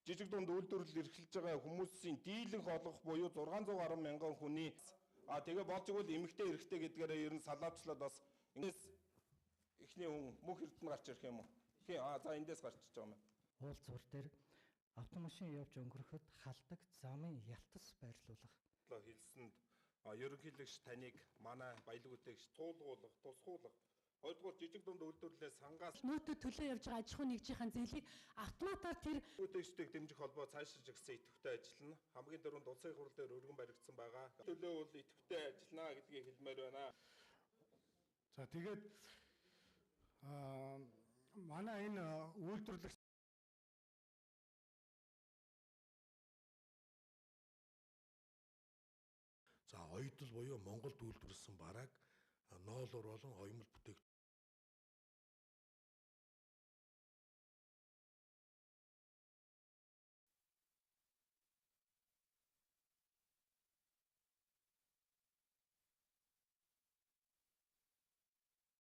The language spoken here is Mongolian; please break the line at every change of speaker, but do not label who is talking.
жижиг дунд үйлдвэрлэл эрхэлж байгаа хүмүүсийн дийлэнх олох буюу 600 гаруй мянган хүний тэгээ болж игэл эмэгтэй эрэгтэй гэдгээрээ ер нь салаавчлаад бас энэс эхний хүн мөнх эрдэнэ гарч ирэх юм уу? За эндээс гарч иж байгаа юм.
Уулзвар дээр автомашин явж өнгөрөхөд халдаг замын ялтас байрлуулах.
Хэлсэнд ерөнхийлөгч таныг манай баялаг үтээгч туулгуулах, тусгуулах. Хоёрдугаар жижиг дунд үйлдвэрлэлээс сангаас
нөөтөд төлөө явж байгаа аж ахуй нэгжийн зээлийг автоматар тэр
үтээгчдийг дэмжих холбоо цаашиж гисэн идэвхтэй ажиллана. Хамгийн дөрөнд улсын хурал дээр өргөн баригдсан байгаа. Төлөө бол идэвхтэй ажиллана гэдгийг хэлмээр байна.
За тэгээд манай энэ үйлдвэрлэх
За оюутал буюу Монголд үйлдвэрлэсэн барааг ноолоор болон оюмл бүтээгдэхүүн